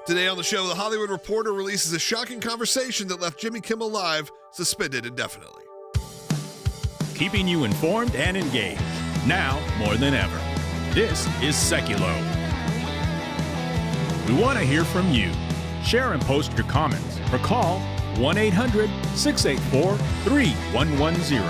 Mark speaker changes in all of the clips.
Speaker 1: Today on the show, The Hollywood Reporter releases a shocking conversation that left Jimmy Kimmel Live suspended indefinitely.
Speaker 2: Keeping you informed and engaged, now more than ever. This is Sekulow. We want to hear from you. Share and post your comments or call 1-800-684-3110.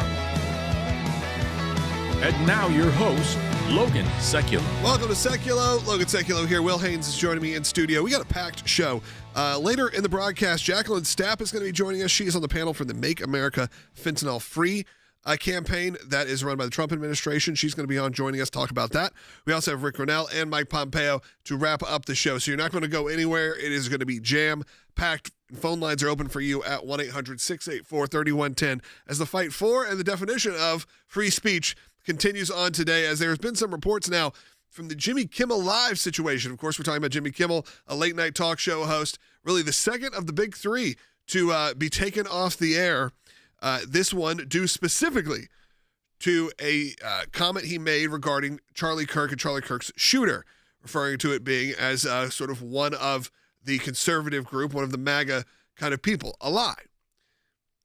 Speaker 2: And now your host, Logan Sekulow.
Speaker 1: Welcome to Sekulow. Logan Sekulow here. Will Haynes is joining me in studio. We got a packed show. Later in the broadcast, Jacqueline Stapp is going to be joining us. She is on the panel for the Make America Fentanyl Free campaign that is run by the Trump administration. She's going to be on joining us, talk about that. We also have Rick Grenell and Mike Pompeo to wrap up the show. So you're not going to go anywhere. It is going to be jam-packed. Phone lines are open for you at 1-800-684-3110 as the fight for and the definition of free speech continues on today, as there's been some reports now from the Jimmy Kimmel Live situation. Of course, we're talking about Jimmy Kimmel, a late-night talk show host, really the second of the big three to be taken off the air. This one due specifically to a comment he made regarding Charlie Kirk and Charlie Kirk's shooter, referring to it being as sort of one of the conservative group, one of the MAGA kind of people. A lie.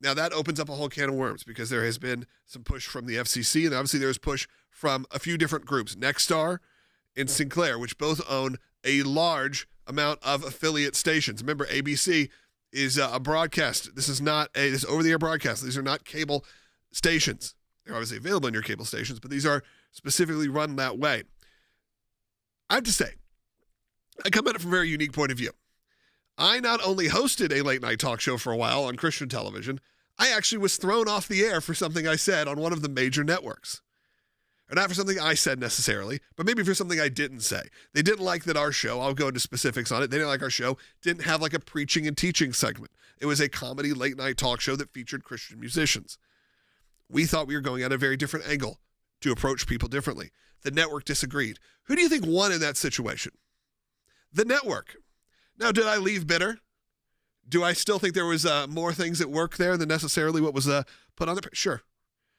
Speaker 1: Now, that opens up a whole can of worms because there has been some push from the FCC, and obviously there's push from a few different groups, Nexstar and Sinclair, which both own a large amount of affiliate stations. Remember, ABC is a broadcast. This is not this over-the-air broadcast. These are not cable stations. They're obviously available in your cable stations, but these are specifically run that way. I have to say, I come at it from a very unique point of view. I not only hosted a late-night talk show for a while on Christian television, I actually was thrown off the air for something I said on one of the major networks. Or not for something I said necessarily, but maybe for something I didn't say. They didn't like that our show, I'll go into specifics on it, they didn't like our show, didn't have like a preaching and teaching segment. It was a comedy late-night talk show that featured Christian musicians. We thought we were going at a very different angle to approach people differently. The network disagreed. Who do you think won in that situation? The network. Now, did I leave bitter? Do I still think there was more things at work there than necessarily what was put on there? Sure.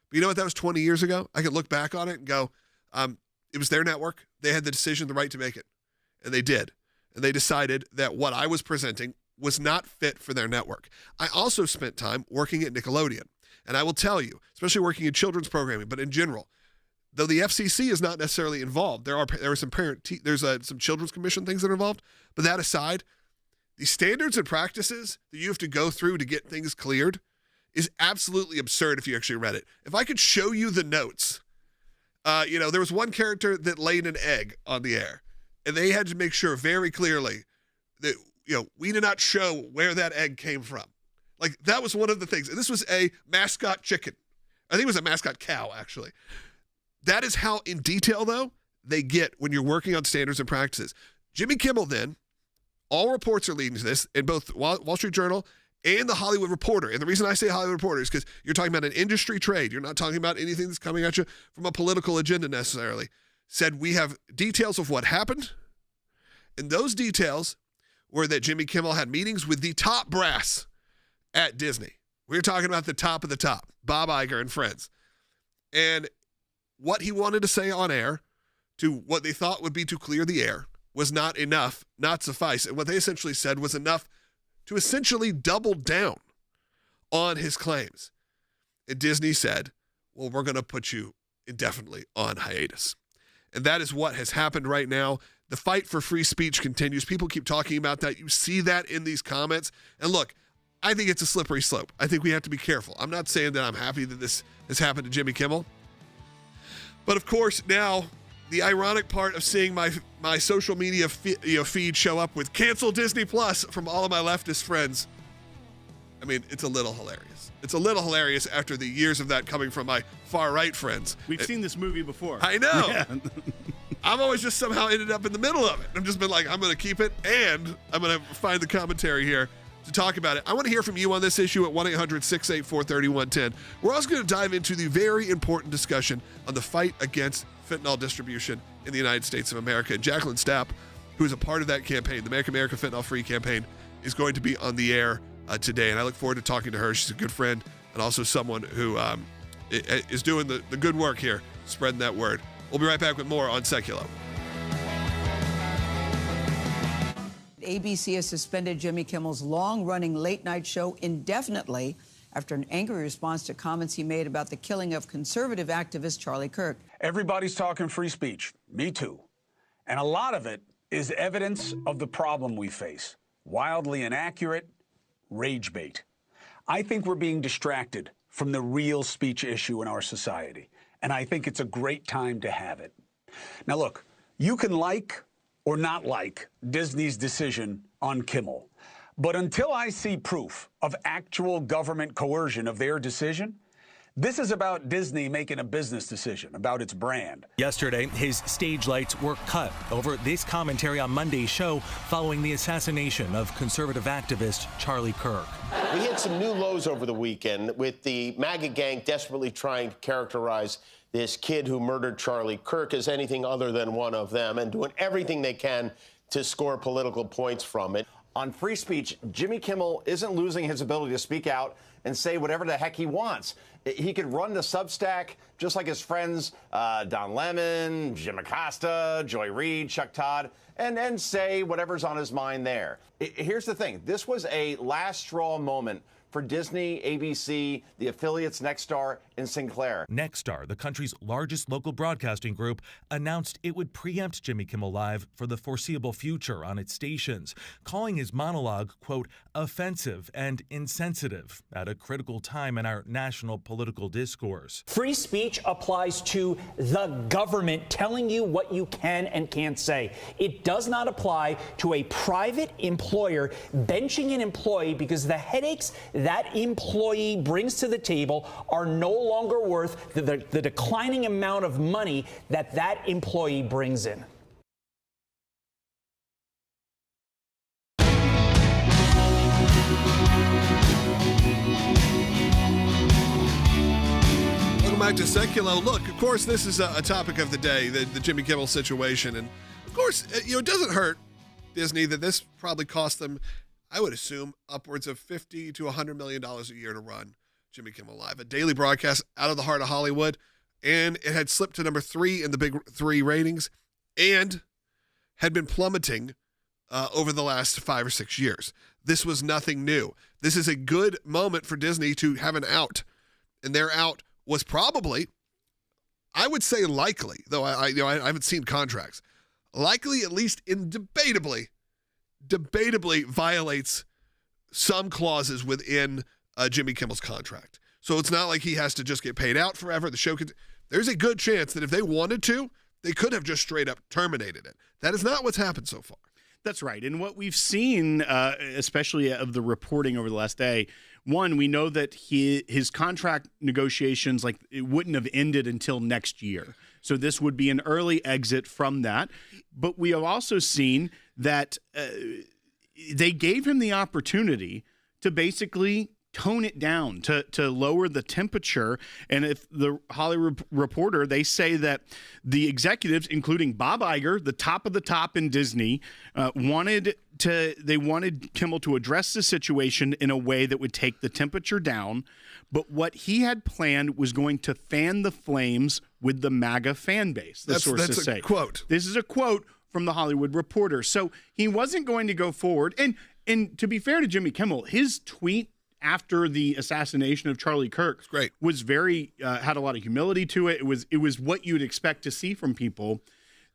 Speaker 1: But you know what? That was 20 years ago. I could look back on it and go, it was their network. They had the decision, the right to make it. And they did. And they decided that what I was presenting was not fit for their network. I also spent time working at Nickelodeon. And I will tell you, especially working in children's programming, but in general, though the FCC is not necessarily involved, there are some some children's commission things that are involved. But that aside, the standards and practices that you have to go through to get things cleared is absolutely absurd if you actually read it. If I could show you the notes, there was one character that laid an egg on the air, and they had to make sure very clearly that we did not show where that egg came from. Like, that was one of the things. And this was a mascot chicken. I think it was a mascot cow, actually. That is how in detail, though, they get when you're working on standards and practices. Jimmy Kimmel, then, all reports are leading to this in both Wall Street Journal and the Hollywood Reporter. And the reason I say Hollywood Reporter is because you're talking about an industry trade. You're not talking about anything that's coming at you from a political agenda necessarily. Said we have details of what happened. And those details were that Jimmy Kimmel had meetings with the top brass at Disney. We're talking about the top of the top, Bob Iger and friends. And what he wanted to say on air to what they thought would be to clear the air was not enough, not suffice. And what they essentially said was enough to essentially double down on his claims. And Disney said, well, we're going to put you indefinitely on hiatus. And that is what has happened right now. The fight for free speech continues. People keep talking about that. You see that in these comments. And look, I think it's a slippery slope. I think we have to be careful. I'm not saying that I'm happy that this has happened to Jimmy Kimmel. But of course, now the ironic part of seeing my social media feed show up with cancel Disney Plus from all of my leftist friends. I mean, it's a little hilarious. It's a little hilarious after the years of that coming from my far-right friends.
Speaker 3: We've seen this movie before.
Speaker 1: I know.
Speaker 3: Yeah.
Speaker 1: I've always just somehow ended up in the middle of it. I've just been like, I'm going to keep it, and I'm going to find the commentary here to talk about it. I want to hear from you on this issue at 1-800-684-3110. We're also going to dive into the very important discussion on the fight against fentanyl distribution in the United States of America. And Jacqueline Stapp, who is a part of that campaign, the Make America Fentanyl Free campaign, is going to be on the air today. And I look forward to talking to her. She's a good friend and also someone who is doing the good work here, spreading that word. We'll be right back with more on Sekulow.
Speaker 3: ABC has suspended Jimmy Kimmel's long-running late-night show indefinitely after an angry response to comments he made about the killing of conservative activist Charlie Kirk.
Speaker 4: Everybody's talking free speech. Me too. And a lot of it is evidence of the problem we face. Wildly inaccurate, rage bait. I think we're being distracted from the real speech issue in our society. And I think it's a great time to have it. Now, look, you can like or not like Disney's decision on Kimmel. But until I see proof of actual government coercion of their decision, this is about Disney making a business decision about its brand.
Speaker 5: Yesterday, his stage lights were cut over this commentary on Monday's show following the assassination of conservative activist Charlie Kirk.
Speaker 6: We hit some new lows over the weekend with the MAGA gang desperately trying to characterize this kid who murdered Charlie Kirk as anything other than one of them and doing everything they can to score political points from it.
Speaker 7: On free speech, Jimmy Kimmel isn't losing his ability to speak out and say whatever the heck he wants. He could run the Substack just like his friends Don Lemon, Jim Acosta, Joy Reid, Chuck Todd, and say whatever's on his mind there. Here's the thing. This was a last straw moment for Disney, ABC, the affiliates Nexstar, and Sinclair.
Speaker 5: Nexstar, the country's largest local broadcasting group, announced it would preempt Jimmy Kimmel Live for the foreseeable future on its stations, calling his monologue, quote, offensive and insensitive at a critical time in our national political discourse.
Speaker 8: Free speech applies to the government telling you what you can and can't say. It does not apply to a private employer benching an employee because the headaches that employee brings to the table are no longer worth the declining amount of money that that employee brings in.
Speaker 1: Welcome back to Sekulow. Look, of course, this is a topic of the day, the Jimmy Kimmel situation. And, of course, it doesn't hurt Disney that this probably cost them, I would assume, upwards of $50 to $100 million a year to run Jimmy Kimmel Live, a daily broadcast out of the heart of Hollywood. And it had slipped to number 3 in the big 3 ratings and had been plummeting over the last 5 or 6 years. This was nothing new. This is a good moment for Disney to have an out. And their out was probably, I would say likely, though I haven't seen contracts, likely at least debatably violates some clauses within Jimmy Kimmel's contract. So it's not like he has to just get paid out forever. The show could, there's a good chance that if they wanted to, they could have just straight up terminated it. That is not what's happened so far.
Speaker 9: That's right. And what we've seen, especially of the reporting over the last day, one, we know that his contract negotiations, like, it wouldn't have ended until next year. So this would be an early exit from that. But we have also seen that they gave him the opportunity to basically tone it down, to lower the temperature. And if the Hollywood Reporter, they say that the executives, including Bob Iger, the top of the top in Disney, wanted Kimmel to address the situation in a way that would take the temperature down. But what he had planned was going to fan the flames with the MAGA fan base, the sources say.
Speaker 1: Quote.
Speaker 9: This is a quote from the Hollywood Reporter. So he wasn't going to go forward. And to be fair to Jimmy Kimmel, his tweet after the assassination of Charlie Kirk was very had a lot of humility to it. It was what you'd expect to see from people.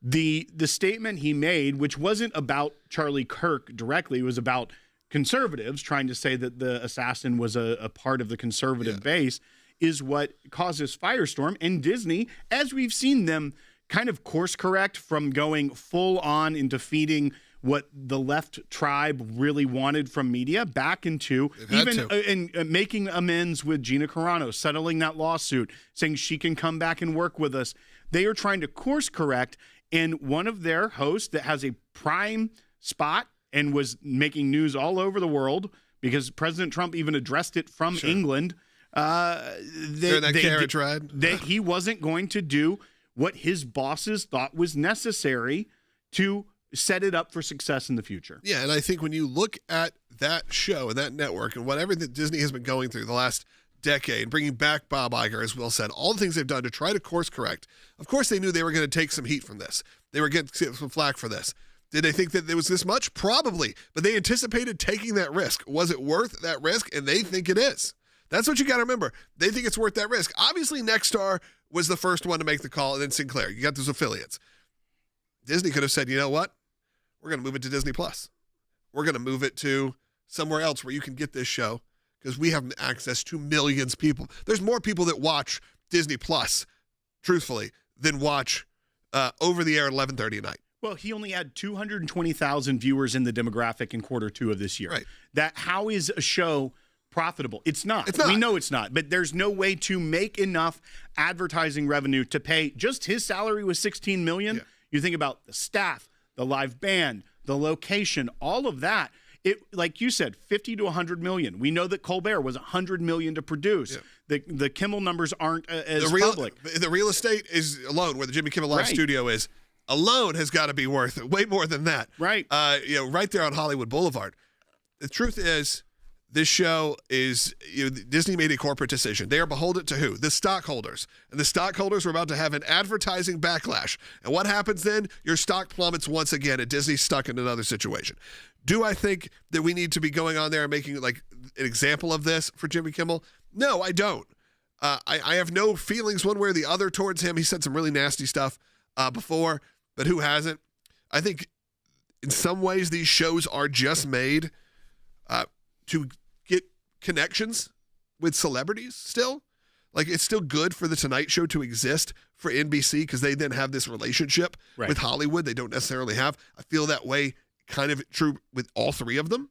Speaker 9: The statement he made, which wasn't about Charlie Kirk directly, it was about conservatives trying to say that the assassin was a part of the conservative base, is what causes firestorm. And Disney, as we've seen them kind of course correct from going full on into feeding what the left tribe really wanted from media back into even making amends with Gina Carano, settling that lawsuit, saying she can come back and work with us. They are trying to course correct. And one of their hosts that has a prime spot and was making news all over the world because President Trump even addressed it from England.
Speaker 1: Carriage ride.
Speaker 9: He wasn't going to do what his bosses thought was necessary to set it up for success in the future.
Speaker 1: Yeah, and I think when you look at that show and that network and whatever that Disney has been going through the last decade, bringing back Bob Iger, as Will said, all the things they've done to try to course correct, of course they knew they were going to take some heat from this. They were getting some flack for this. Did they think that there was this much? Probably. But they anticipated taking that risk. Was it worth that risk? And they think it is. That's what you got to remember. They think it's worth that risk. Obviously, Nexstar was the first one to make the call, and then Sinclair. You got those affiliates. Disney could have said, you know what? We're going to move it to Disney+. We're going to move it to somewhere else where you can get this show because we have access to millions of people. There's more people that watch Disney+, truthfully, than watch over the air at 11:30 at night.
Speaker 9: Well, he only had 220,000 viewers in the demographic in Q2 of this year.
Speaker 1: Right.
Speaker 9: How is a show profitable? It's not.
Speaker 1: It's not.
Speaker 9: We know it's not. But there's no way to make enough advertising revenue to pay. Just his salary was $16 million.
Speaker 1: Yeah.
Speaker 9: You think about the staff, the live band, the location, all of that. It, like you said, 50 to 100 million. We know that Colbert was 100 million to produce. Yeah. The Kimmel numbers aren't as public.
Speaker 1: The real estate is alone, where the Jimmy Kimmel Live studio is, alone has got to be worth way more than that.
Speaker 9: Right.
Speaker 1: Right there on Hollywood Boulevard. The truth is, this show is, Disney made a corporate decision. They are beholden to who? The stockholders. And the stockholders are about to have an advertising backlash. And what happens then? Your stock plummets once again, and Disney's stuck in another situation. Do I think that we need to be going on there and making like an example of this for Jimmy Kimmel? No, I don't. I have no feelings one way or the other towards him. He said some really nasty stuff before, but who hasn't? I think in some ways these shows are just made to get connections with celebrities still. Like, it's still good for The Tonight Show to exist for NBC because they then have this relationship with Hollywood they don't necessarily have. I feel that way kind of true with all three of them.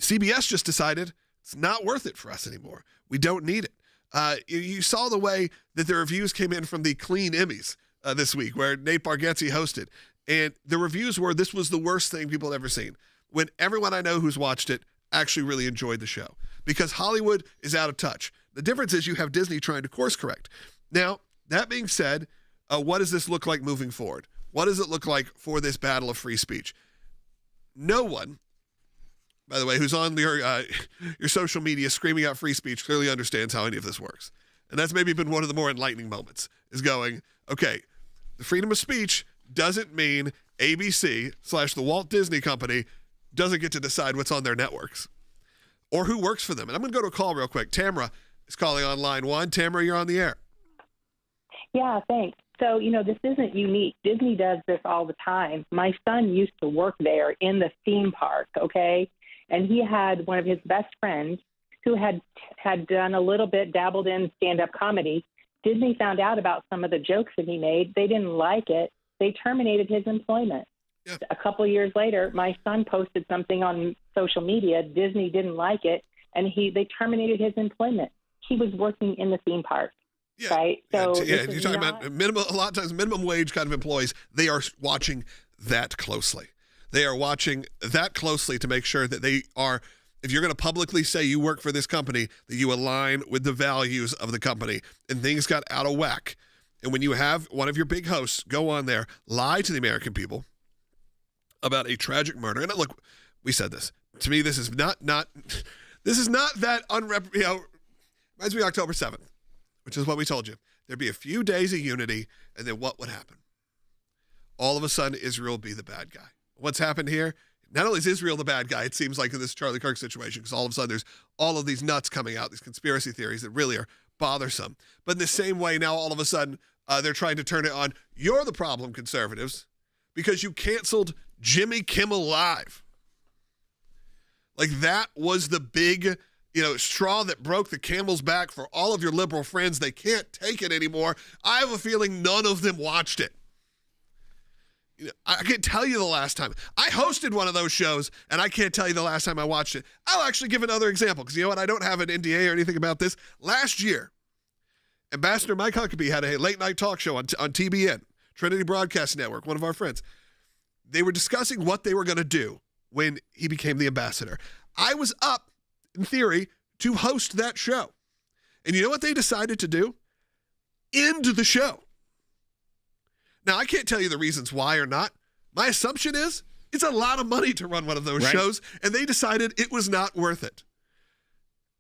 Speaker 1: CBS just decided it's not worth it for us anymore. We don't need it. You saw the way that the reviews came in from the Clean Emmys this week, where Nate Bargatze hosted. And the reviews were, this was the worst thing people had ever seen. When everyone I know who's watched it actually really enjoyed the show. Because Hollywood is out of touch. The difference is you have Disney trying to course correct. Now, that being said, what does this look like moving forward? What does it look like for this battle of free speech? No one, by the way, who's on your social media screaming out free speech clearly understands how any of this works. And that's maybe been one of the more enlightening moments, is going, okay, the freedom of speech doesn't mean ABC/the Walt Disney Company doesn't get to decide what's on their networks or who works for them. And I'm going to go to a call real quick. Tamara is calling on line one. Tamara, you're on the air.
Speaker 10: Yeah, thanks. So, this isn't unique. Disney does this all the time. My son used to work there in the theme park, okay? And he had one of his best friends who had done a little bit, dabbled in stand-up comedy. Disney found out about some of the jokes that he made. They didn't like it. They terminated his employment. Yeah. A couple of years later, my son posted something on social media. Disney didn't like it, and they terminated his employment. He was working in the theme park.
Speaker 1: Yeah.
Speaker 10: Right. So
Speaker 1: you're talking about minimum. A lot of times, minimum wage kind of employees. They are watching that closely. They are watching that closely to make sure that they are. If you're going to publicly say you work for this company, that you align with the values of the company. And things got out of whack. And when you have one of your big hosts go on there, lie to the American people about a tragic murder, and look, we said this. To me, this is not this is not that reminds me of October 7th. Which is what we told you. There'd be a few days of unity, and then what would happen? All of a sudden, Israel would be the bad guy. What's happened here? Not only is Israel the bad guy, it seems like in this Charlie Kirk situation, because all of a sudden there's all of these nuts coming out, these conspiracy theories that really are bothersome. But in the same way, now all of a sudden, they're trying to turn it on. You're the problem, conservatives, because you canceled Jimmy Kimmel Live. Like, that was the big straw that broke the camel's back for all of your liberal friends. They can't take it anymore. I have a feeling none of them watched it. I can't tell you the last time. I hosted one of those shows, and I can't tell you the last time I watched it. I'll actually give another example, because you know what? I don't have an NDA or anything about this. Last year, Ambassador Mike Huckabee had a late-night talk show on TBN, Trinity Broadcast Network, one of our friends. They were discussing what they were going to do when he became the ambassador. I was up, in theory, to host that show. And you know what they decided to do? End the show. Now, I can't tell you the reasons why or not. My assumption is it's a lot of money to run one of those shows, and they decided it was not worth it.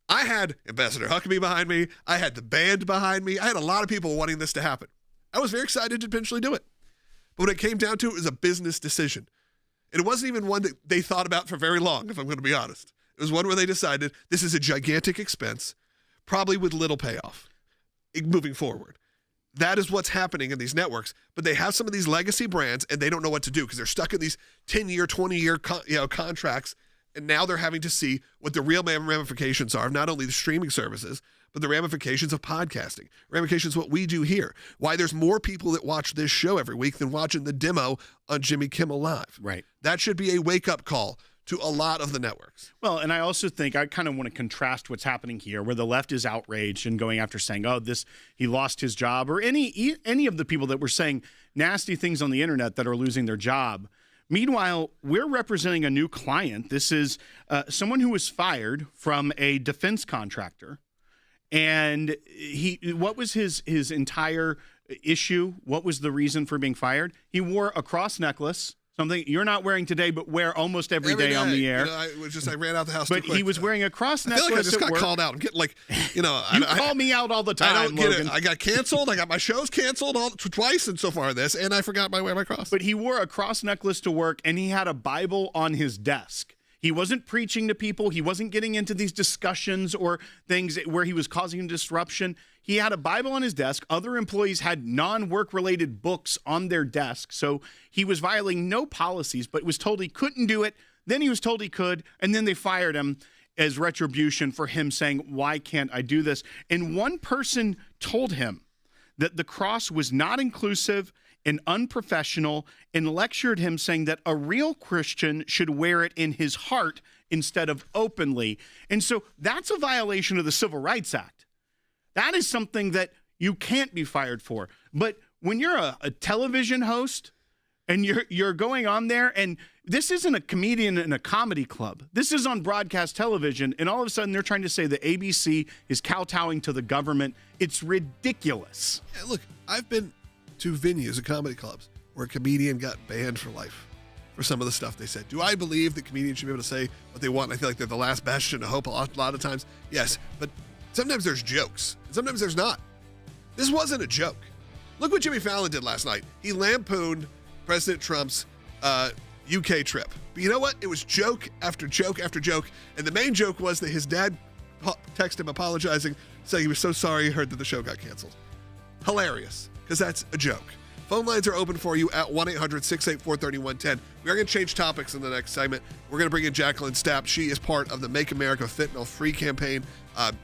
Speaker 1: I had Ambassador Huckabee behind me. I had the band behind me. I had a lot of people wanting this to happen. I was very excited to eventually do it. But when it came down to it, it was a business decision. And it wasn't even one that they thought about for very long, if I'm going to be honest. It was one where they decided this is a gigantic expense, probably with little payoff moving forward. That is what's happening in these networks. But they have some of these legacy brands, and they don't know what to do because they're stuck in these 10-year, 20-year contracts, and now they're having to see what the real ramifications are of not only the streaming services, but the ramifications of podcasting, ramifications of what we do here, why there's more people that watch this show every week than watching the demo on Jimmy Kimmel Live.
Speaker 9: Right.
Speaker 1: That should be a wake-up call to a lot of the networks.
Speaker 9: Well, and I also think I kind of want to contrast what's happening here, where the left is outraged and going after saying, oh, he lost his job, or any of the people that were saying nasty things on the internet that are losing their job. Meanwhile, we're representing a new client. This is someone who was fired from a defense contractor. And what was his entire issue? What was the reason for being fired? He wore a cross necklace, something you're not wearing today, but wear almost every day on the air.
Speaker 1: I ran out the house.
Speaker 9: But he was wearing a cross necklace.
Speaker 1: I feel like I just got called out. I'm getting
Speaker 9: you call me out all the time.
Speaker 1: I don't get
Speaker 9: Logan.
Speaker 1: it. I got canceled. I got my shows canceled twice and so far this, and I forgot wear my cross.
Speaker 9: But he wore a cross necklace to work, and he had a Bible on his desk. He wasn't preaching to people. He wasn't getting into these discussions or things where he was causing disruption. He had a Bible on his desk. Other employees had non-work related books on their desk. So he was violating no policies, but was told he couldn't do it. Then he was told he could. And then they fired him as retribution for him saying, why can't I do this? And one person told him that the cross was not inclusive and unprofessional, and lectured him saying that a real Christian should wear it in his heart instead of openly. And so that's a violation of the Civil Rights Act. That is something that you can't be fired for. But when you're a television host and you're going on there, and this isn't a comedian in a comedy club. This is on broadcast television, and all of a sudden they're trying to say that ABC is kowtowing to the government. It's ridiculous.
Speaker 1: Yeah, look, I've been to venues and comedy clubs where a comedian got banned for life for some of the stuff they said. Do I believe that comedians should be able to say what they want? I feel like they're the last bastion of hope a lot of times. Yes, but sometimes there's jokes, and sometimes there's not. This wasn't a joke. Look what Jimmy Fallon did last night. He lampooned President Trump's UK trip. But you know what? It was joke after joke after joke, and the main joke was that his dad texted him apologizing, saying he was so sorry he heard that the show got canceled. Hilarious. Because that's a joke. Phone lines are open for you at 1-800-684-3110. We are going to change topics in the next segment. We're going to bring in Jacqueline Stapp. She is part of the Make America Fentanyl Free campaign.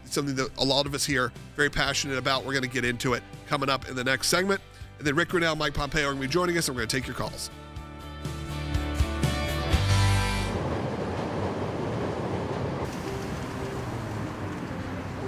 Speaker 1: Something that a lot of us here are very passionate about. We're going to get into it coming up in the next segment. And then Rick Grenell, Mike Pompeo are going to be joining us, and we're going to take your calls.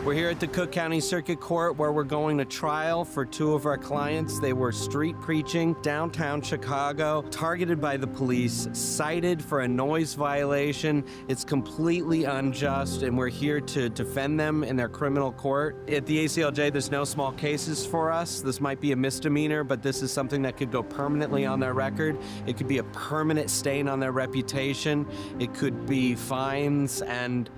Speaker 11: We're here at the Cook County Circuit Court where we're going to trial for two of our clients. They were street preaching downtown Chicago, targeted by the police, cited for a noise violation. It's completely unjust, and we're here to defend them in their criminal court. At the ACLJ, there's no small cases for us. This might be a misdemeanor, but this is something that could go permanently on their record. It could be a permanent stain on their reputation. It could be fines, and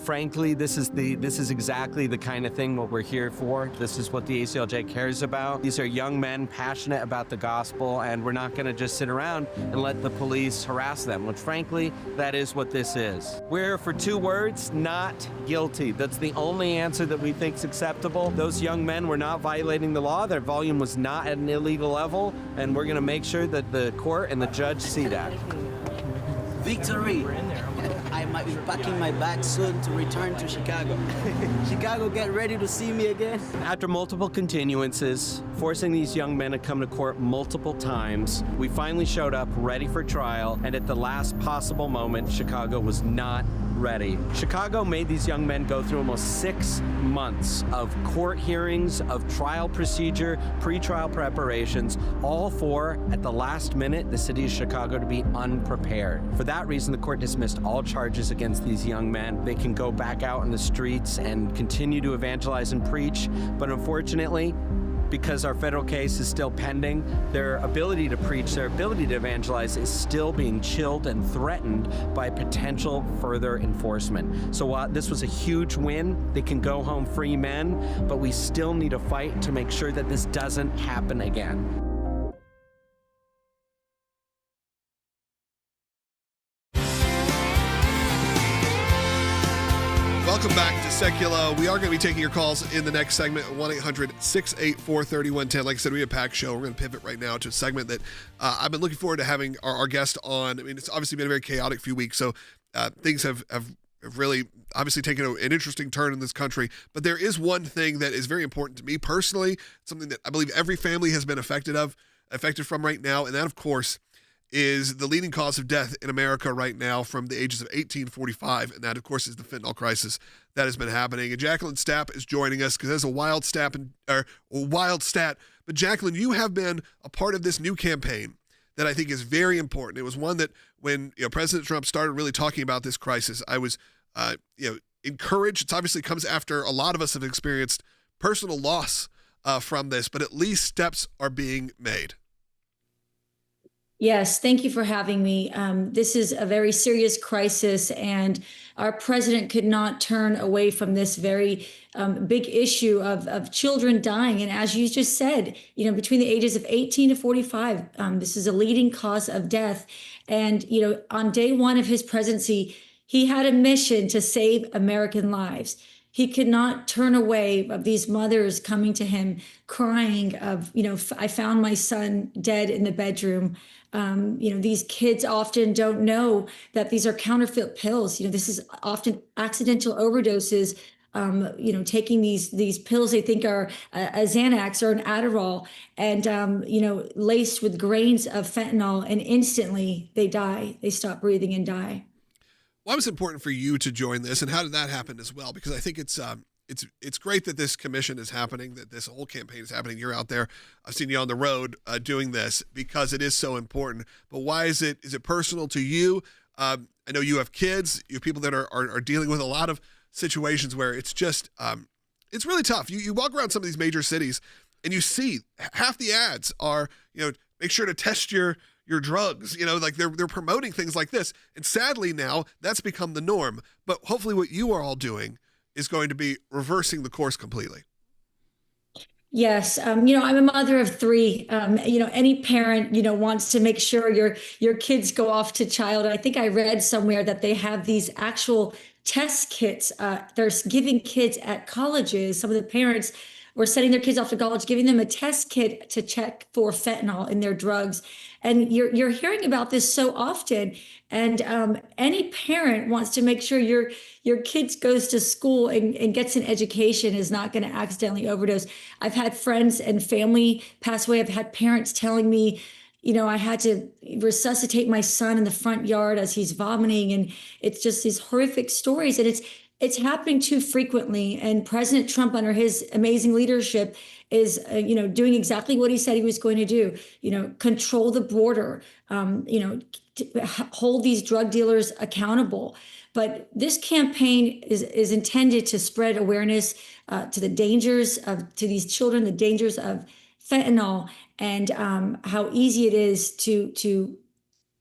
Speaker 11: frankly, this is exactly the kind of thing what we're here for. This is what the ACLJ cares about. These are young men passionate about the gospel, and we're not going to just sit around and let the police harass them, which frankly, that is what this is. We're here for two words: not guilty. That's the only answer that we think is acceptable. Those young men were not violating the law. Their volume was not at an illegal level, and we're going to make sure that the court and the judge see that.
Speaker 12: Victory! I might be packing my bag soon to return to Chicago. Chicago, get ready to see me again.
Speaker 11: After multiple continuances, forcing these young men to come to court multiple times, we finally showed up ready for trial, and at the last possible moment, Chicago was not ready. Chicago made these young men go through almost 6 months of court hearings, of trial procedure, pre-trial preparations, all for, at the last minute, the city of Chicago to be unprepared. For that reason, the court dismissed all charges against these young men. They can go back out in the streets and continue to evangelize and preach, but unfortunately, because our federal case is still pending, their ability to preach, their ability to evangelize is still being chilled and threatened by potential further enforcement. So while this was a huge win, they can go home free men, but we still need to fight to make sure that this doesn't happen again.
Speaker 1: Welcome back to Sekulow. We are going to be taking your calls in the next segment, 1-800-684-3110. Like I said, we have a packed show. We're going to pivot right now to a segment that I've been looking forward to having our guest on. I mean, it's obviously been a very chaotic few weeks, so things have really obviously taken an interesting turn in this country. But there is one thing that is very important to me personally, something that I believe every family has been affected from right now, and that, of course, is the leading cause of death in America right now from the ages of 18 to 45, and that, of course, is the fentanyl crisis that has been happening. And Jacqueline Stapp is joining us because there's a wild stat. But Jacqueline, you have been a part of this new campaign that I think is very important. It was one that when President Trump started really talking about this crisis, I was encouraged. It obviously comes after a lot of us have experienced personal loss from this, but at least steps are being made.
Speaker 13: Yes, thank you for having me. This is a very serious crisis, and our president could not turn away from this very big issue of children dying. And as you just said, between the ages of 18 to 45, this is a leading cause of death. And, on day one of his presidency, he had a mission to save American lives. He could not turn away of these mothers coming to him crying of, I found my son dead in the bedroom. These kids often don't know that these are counterfeit pills. This is often accidental overdoses, taking these pills they think are a Xanax or an Adderall and, laced with grains of fentanyl, and instantly they die. They stop breathing and die.
Speaker 1: Why was it important for you to join this, and how did that happen as well? Because I think it's great that this commission is happening, that this whole campaign is happening. You're out there. I've seen you on the road doing this because it is so important. But why is it personal to you? I know you have kids. You have people that are dealing with a lot of situations where it's just it's really tough. You walk around some of these major cities and you see half the ads are make sure to test your drugs, like they're promoting things like this. And sadly now that's become the norm. But hopefully what you are all doing is going to be reversing the course completely.
Speaker 13: Yes. I'm a mother of three. Any parent, wants to make sure your kids go off to child. I think I read somewhere that they have these actual test kits. They're giving kids at colleges. Some of the parents were sending their kids off to college, giving them a test kit to check for fentanyl in their drugs. And you're hearing about this so often. And any parent wants to make sure your kids goes to school and gets an education, is not going to accidentally overdose. I've had friends and family pass away. I've had parents telling me, I had to resuscitate my son in the front yard as he's vomiting. And it's just these horrific stories. And it's happening too frequently. And President Trump, under his amazing leadership, is, doing exactly what he said he was going to do, control the border, hold these drug dealers accountable. But this campaign is intended to spread awareness to the dangers to these children, the dangers of fentanyl, and how easy it is to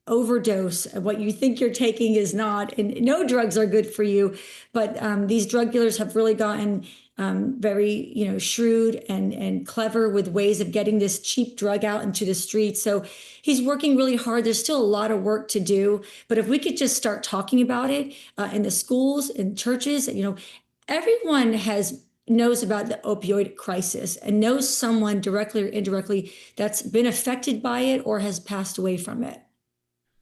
Speaker 13: overdose. What you think you're taking is not, and no drugs are good for you. But these drug dealers have really gotten very, shrewd and clever with ways of getting this cheap drug out into the streets. So he's working really hard. There's still a lot of work to do. But if we could just start talking about it in the schools and churches, everyone knows about the opioid crisis and knows someone directly or indirectly that's been affected by it or has passed away from it.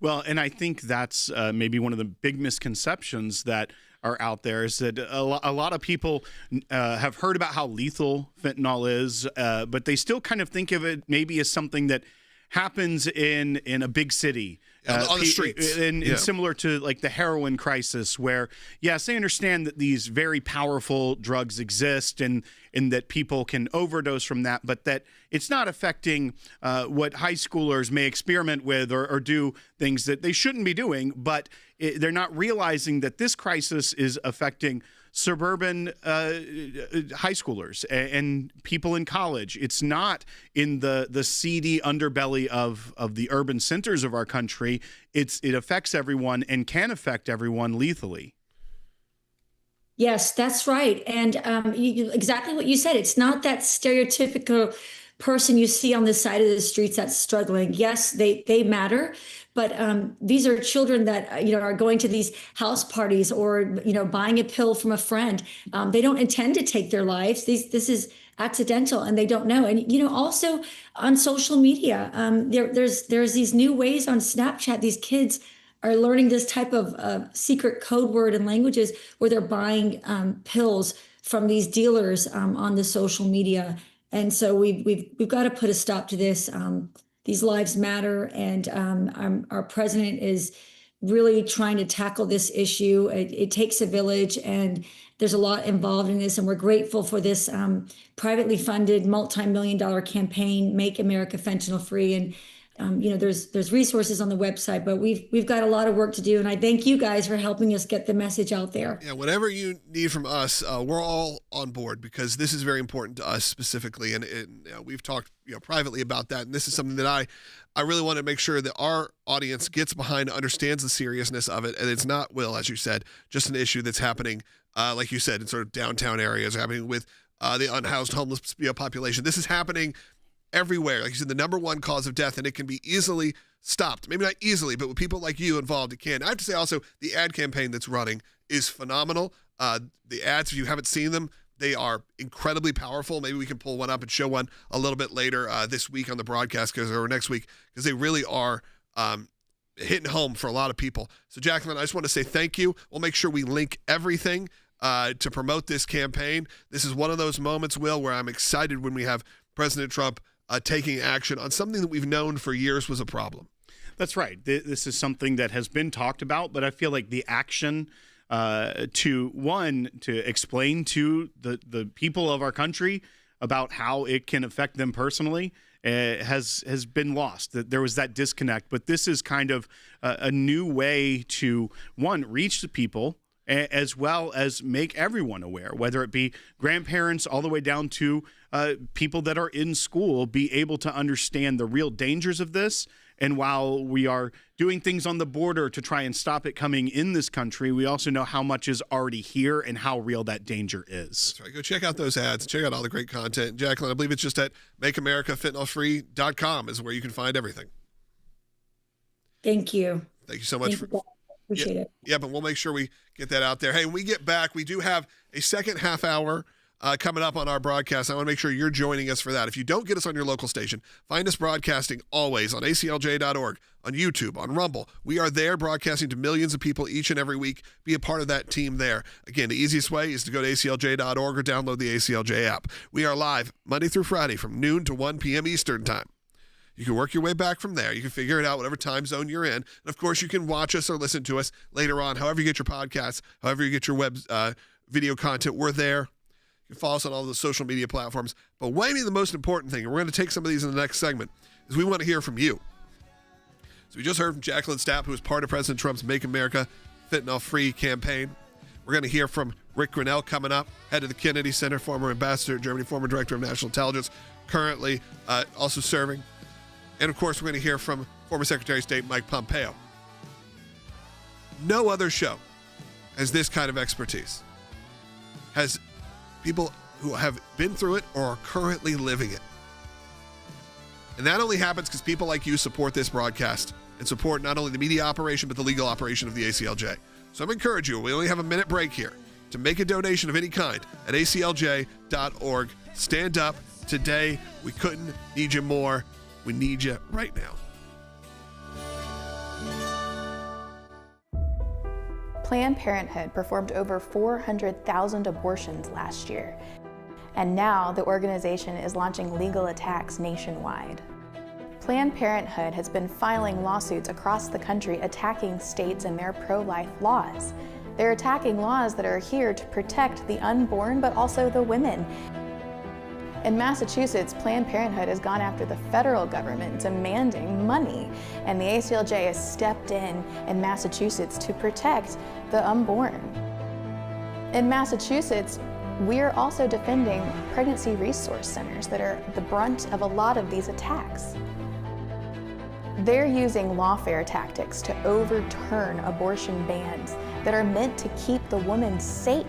Speaker 9: Well, and I think that's maybe one of the big misconceptions that are out there, is that a lot of people have heard about how lethal fentanyl is, but they still kind of think of it maybe as something that happens in a big city.
Speaker 1: On the streets.
Speaker 9: And similar to like the heroin crisis, where, yes, they understand that these very powerful drugs exist and that people can overdose from that, but that it's not affecting what high schoolers may experiment with or do things that they shouldn't be doing. But they're not realizing that this crisis is affecting suburban high schoolers and people in college. It's not in the seedy underbelly of the urban centers of our country. It affects everyone and can affect everyone lethally.
Speaker 13: Yes, that's right. And exactly what you said. It's not that stereotypical person you see on the side of the streets that's struggling. Yes, they matter, But these are children that, are going to these house parties or, buying a pill from a friend. They don't intend to take their lives. This is accidental and they don't know. And, also on social media, there's these new ways on Snapchat. These kids are learning this type of secret code word and languages where they're buying pills from these dealers on the social media. And so we've got to put a stop to this. These lives matter, and our president is really trying to tackle this issue. It takes a village, and there's a lot involved in this, and we're grateful for this privately funded multi-million-dollar campaign, Make America Fentanyl Free. And there's resources on the website, but we've got a lot of work to do, and I thank you guys for helping us get the message out there.
Speaker 1: Yeah, whatever you need from us, we're all on board, because this is very important to us specifically, and we've talked privately about that, and this is something that I really want to make sure that our audience gets behind, understands the seriousness of it, and it's not, Will, as you said, just an issue that's happening, like you said, in sort of downtown areas, happening with the unhoused homeless population. This is happening everywhere. Like you said, the number one cause of death, and it can be easily stopped. Maybe not easily, but with people like you involved, it can. I have to say also, the ad campaign that's running is phenomenal. The ads, if you haven't seen them, they are incredibly powerful. Maybe we can pull one up and show one a little bit later this week on the broadcast, or next week, because they really are hitting home for a lot of people. So, Jacqueline, I just want to say thank you. We'll make sure we link everything to promote this campaign. This is one of those moments, Will, where I'm excited when we have President Trump taking action on something that we've known for years was a problem.
Speaker 9: That's right. This is something that has been talked about, but I feel like the action to explain to the people of our country about how it can affect them personally has been lost. That there was that disconnect, but this is kind of a new way to, one, reach the people, as well as make everyone aware, whether it be grandparents all the way down to people that are in school, be able to understand the real dangers of this. And while we are doing things on the border to try and stop it coming in this country, we also know how much is already here and how real that danger is.
Speaker 1: That's right. Go check out those ads. Check out all the great content. Jacqueline, I believe it's just at makeamericafentanylfree.com is where you can find everything.
Speaker 13: Thank you.
Speaker 1: Thank you so much.
Speaker 13: Appreciate it.
Speaker 1: Yeah, but we'll make sure we get that out there. Hey, when we get back, we do have a second half hour coming up on our broadcast. I want to make sure you're joining us for that. If you don't get us on your local station, find us broadcasting always on aclj.org, on YouTube, on Rumble. We are there broadcasting to millions of people each and every week. Be a part of that team there. Again, the easiest way is to go to aclj.org or download the ACLJ app. We are live Monday through Friday from noon to 1 p.m. Eastern time. You can work your way back from there. You can figure it out, whatever time zone you're in. And, of course, you can watch us or listen to us later on, however you get your podcasts, however you get your web video content. We're there. You can follow us on all the social media platforms. But maybe the most important thing, and we're going to take some of these in the next segment, is we want to hear from you. So we just heard from Jacqueline Stapp, who is part of President Trump's Make America Fentanyl Free campaign. We're going to hear from Rick Grenell coming up, head of the Kennedy Center, former ambassador to Germany, former director of national intelligence, currently also serving. And, of course, we're going to hear from former Secretary of State Mike Pompeo. No other show has this kind of expertise, has people who have been through it or are currently living it. And that only happens because people like you support this broadcast and support not only the media operation, but the legal operation of the ACLJ. So I'm encouraging you, we only have a minute break here, to make a donation of any kind at aclj.org. Stand up today. We couldn't need you more. We need you right now.
Speaker 14: Planned Parenthood performed over 400,000 abortions last year, and now the organization is launching legal attacks nationwide. Planned Parenthood has been filing lawsuits across the country attacking states and their pro-life laws. They're attacking laws that are here to protect the unborn, but also the women. In Massachusetts, Planned Parenthood has gone after the federal government demanding money, and the ACLJ has stepped in Massachusetts to protect the unborn. In Massachusetts, we're also defending pregnancy resource centers that are the brunt of a lot of these attacks. They're using lawfare tactics to overturn abortion bans that are meant to keep the woman safe.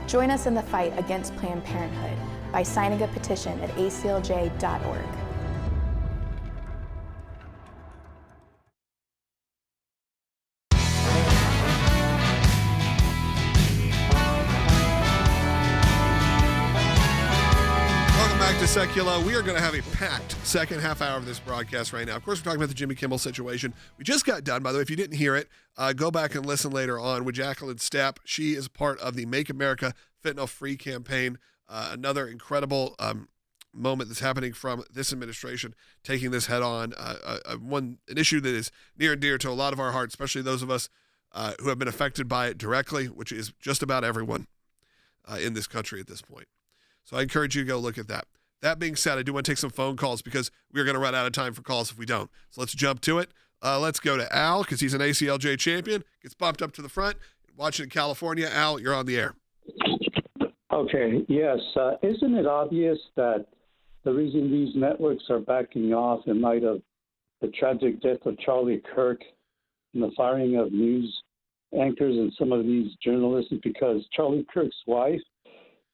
Speaker 14: Join us in the fight against Planned Parenthood by signing a petition at aclj.org.
Speaker 1: to Sekulow. We are going to have a packed second half hour of this broadcast right now. Of course, we're talking about the Jimmy Kimmel situation. We just got done, by the way. If you didn't hear it, go back and listen later on with Jacqueline Stapp. She is part of the Make America Fentanyl Free campaign. Another incredible moment that's happening from this administration, taking this head on. An issue that is near and dear to a lot of our hearts, especially those of us who have been affected by it directly, which is just about everyone in this country at this point. So I encourage you to go look at that. That being said, I do want to take some phone calls because we're going to run out of time for calls if we don't. So let's jump to it. Let's go to Al because he's an ACLJ champion. Gets bumped up to the front. Washington, California. Al, you're on the air.
Speaker 15: Okay, yes. Isn't it obvious that the reason these networks are backing off in light of the tragic death of Charlie Kirk and the firing of news anchors and some of these journalists is because Charlie Kirk's wife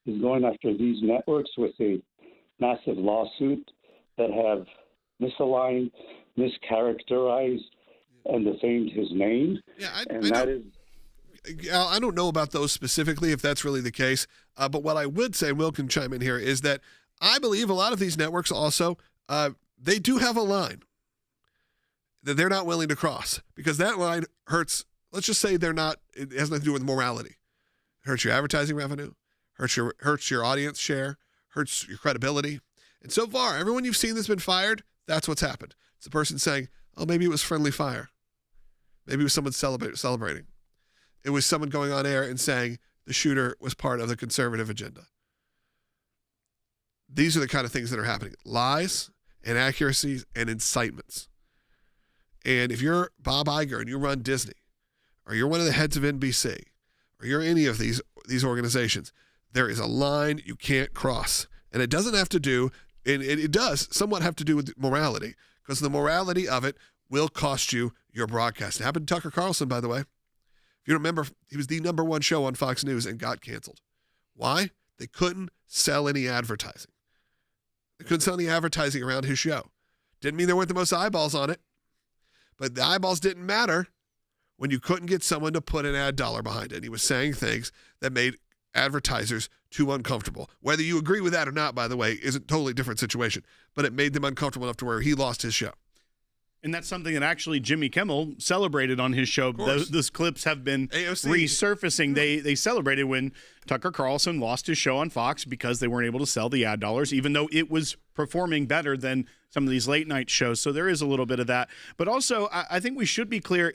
Speaker 15: is going after these networks with a massive lawsuit that have misaligned, mischaracterized, and defamed his name.
Speaker 1: Yeah, I don't know about those specifically, if that's really the case. But what I would say, Will can chime in here, is that I believe a lot of these networks also, they do have a line that they're not willing to cross because that line hurts. Let's just say it has nothing to do with morality. It hurts your advertising revenue, hurts your audience share, hurts your credibility. And so far, everyone you've seen that's been fired, that's what's happened. It's the person saying, oh, maybe it was friendly fire. Maybe it was someone celebrating. It was someone going on air and saying the shooter was part of the conservative agenda. These are the kind of things that are happening. Lies, inaccuracies, and incitements. And if you're Bob Iger and you run Disney, or you're one of the heads of NBC, or you're any of these organizations, there is a line you can't cross. And it doesn't have to do, and it does somewhat have to do with morality, because the morality of it will cost you your broadcast. It happened to Tucker Carlson, by the way. If you remember, he was the #1 show on Fox News and got canceled. Why? They couldn't sell any advertising. They couldn't sell any advertising around his show. Didn't mean there weren't the most eyeballs on it, but the eyeballs didn't matter when you couldn't get someone to put an ad dollar behind it. And he was saying things that made advertisers too uncomfortable. Whether you agree with that or not, by the way, is a totally different situation. But it made them uncomfortable enough to where he lost his show.
Speaker 9: And that's something that actually Jimmy Kimmel celebrated on his show. Those clips have been resurfacing. They celebrated when Tucker Carlson lost his show on Fox because they weren't able to sell the ad dollars, even though it was performing better than some of these late night shows. So there is a little bit of that. But also, I think we should be clear.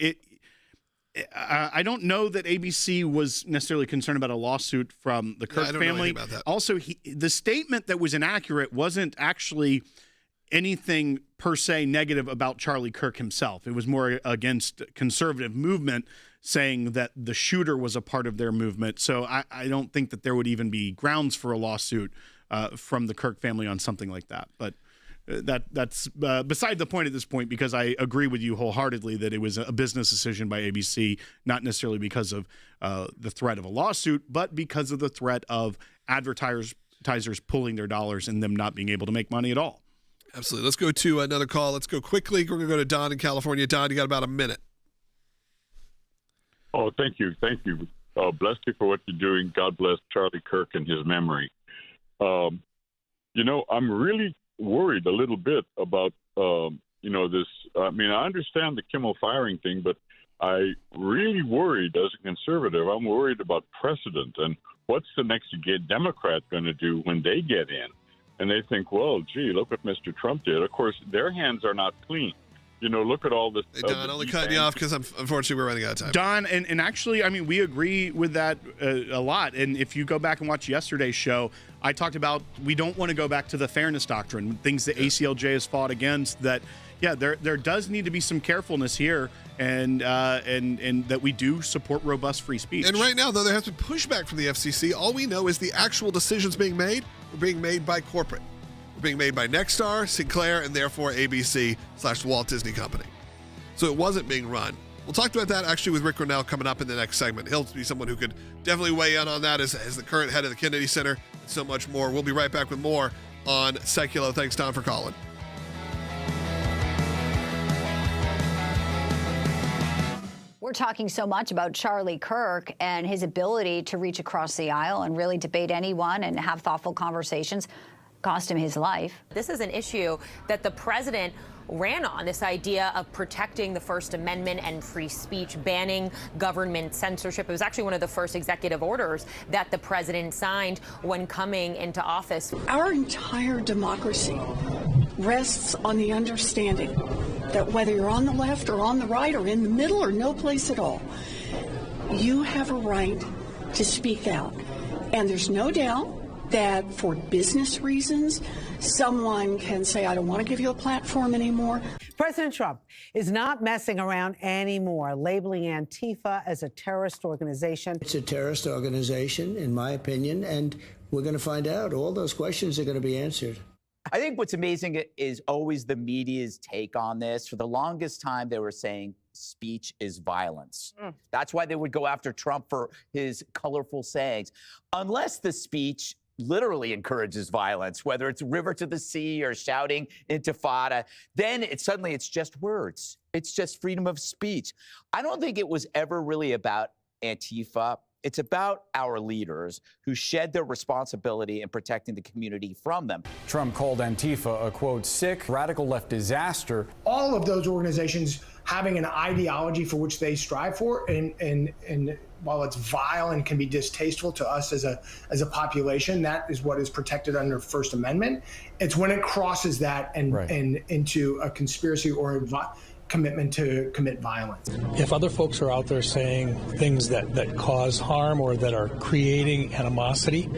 Speaker 9: I don't know that ABC was necessarily concerned about a lawsuit from the Kirk family.
Speaker 1: About that.
Speaker 9: Also, the statement that was inaccurate wasn't actually anything per se negative about Charlie Kirk himself. It was more against conservative movement, saying that the shooter was a part of their movement. So I don't think that there would even be grounds for a lawsuit from the Kirk family on something like that. But that's beside the point at this point, because I agree with you wholeheartedly that it was a business decision by ABC, not necessarily because of the threat of a lawsuit, but because of the threat of advertisers pulling their dollars and them not being able to make money at all.
Speaker 1: Absolutely. Let's go to another call. Let's go quickly. We're going to go to Don in California. Don, you got about a minute.
Speaker 16: Oh, thank you. Thank you. Bless you for what you're doing. God bless Charlie Kirk and his memory. I'm really worried a little bit about, this. I mean, I understand the Kimmel firing thing, but I really worried as a conservative. I'm worried about precedent and what's the next Democrat going to do when they get in? And they think, well, gee, look what Mr. Trump did. Of course, their hands are not clean. Look at all this.
Speaker 1: Hey, Don, only cutting you off because unfortunately we're running out of time.
Speaker 9: Don, and actually, I mean, we agree with that a lot. And if you go back and watch yesterday's show, I talked about we don't want to go back to the fairness doctrine, things that ACLJ has fought against. That, yeah, there does need to be some carefulness here, and that we do support robust free speech.
Speaker 1: And right now, though, there has been pushback from the FCC. All we know is the actual decisions being made are being made by corporate. Being made by Nexstar, Sinclair, and therefore ABC/Walt Disney Company. So it wasn't being run. We'll talk about that actually with Rick Grenell coming up in the next segment. He'll be someone who could definitely weigh in on that as the current head of the Kennedy Center and so much more. We'll be right back with more on Sekulow. Thanks, Tom, for calling.
Speaker 17: We're talking so much about Charlie Kirk and his ability to reach across the aisle and really debate anyone and have thoughtful conversations. cost him his life.
Speaker 18: This is an issue that the president ran on, this idea of protecting the First Amendment and free speech, banning government censorship. It was actually one of the first executive orders that the president signed when coming into office.
Speaker 19: Our entire democracy rests on the understanding that whether you're on the left or on the right or in the middle or no place at all, you have a right to speak out. And there's no doubt that for business reasons, someone can say, I don't want to give you a platform anymore.
Speaker 20: President Trump is not messing around anymore, labeling Antifa as a terrorist organization.
Speaker 21: It's a terrorist organization, in my opinion, and we're going to find out. All those questions are going to be answered.
Speaker 22: I think what's amazing is always the media's take on this. For the longest time, they were saying speech is violence. That's why they would go after Trump for his colorful sayings. Unless the speech literally encourages violence, whether it's river to the sea or shouting intifada, then suddenly it's just words. It's just freedom of speech. I don't think it was ever really about Antifa. It's about our leaders who shed their responsibility in protecting the community from them.
Speaker 23: Trump called Antifa a, quote, sick, radical left disaster.
Speaker 24: All of those organizations having an ideology for which they strive for, and while it's vile and can be distasteful to us as a population, that is what is protected under First Amendment. It's when it crosses that and into a conspiracy or a commitment to commit violence.
Speaker 25: If other folks are out there saying things that cause harm or that are creating animosity,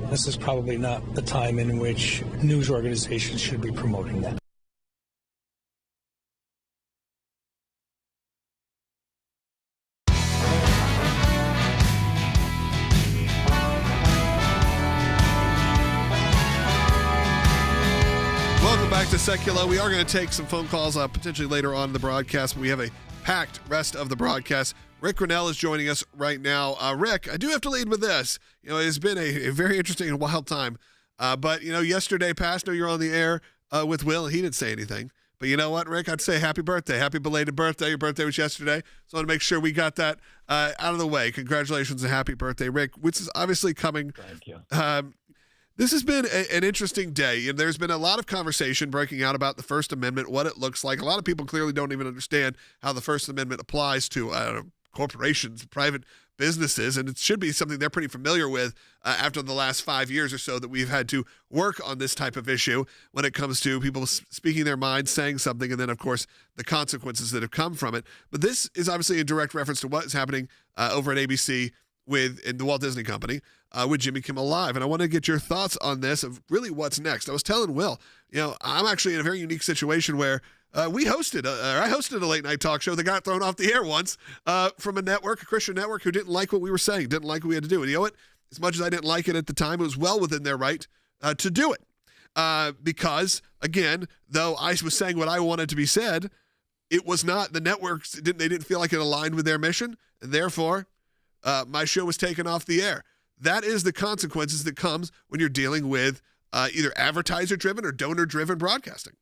Speaker 25: this is probably not the time in which news organizations should be promoting that.
Speaker 1: To Sekulow. We are going to take some phone calls potentially later on in the broadcast, but we have a packed rest of the broadcast. Rick Grenell is joining us right now. Rick, I do have to lead with this. It's been a very interesting and wild time. But, yesterday, Pastor, you're on the air with Will, and he didn't say anything. But you know what, Rick? I'd say happy birthday. Happy belated birthday. Your birthday was yesterday. So I want to make sure we got that out of the way. Congratulations and happy birthday, Rick, which is obviously coming.
Speaker 26: Thank you.
Speaker 1: This has been an interesting day, and there's been a lot of conversation breaking out about the First Amendment, what it looks like. A lot of people clearly don't even understand how the First Amendment applies to corporations, private businesses, and it should be something they're pretty familiar with after the last 5 years or so that we've had to work on this type of issue when it comes to people speaking their minds, saying something, and then, of course, the consequences that have come from it. But this is obviously a direct reference to what is happening over at ABC in the Walt Disney Company with Jimmy Kimmel Live. And I want to get your thoughts on this of really what's next. I was telling Will, I'm actually in a very unique situation where I hosted a late night talk show that got thrown off the air once from a Christian network who didn't like what we were saying, didn't like what we had to do. And you know what? As much as I didn't like it at the time, it was well within their right to do it. Because, again, though I was saying what I wanted to be said, it was not, the networks, they didn't feel like it aligned with their mission, and therefore, my show was taken off the air. That is the consequences that comes when you're dealing with either advertiser-driven or donor-driven broadcasting.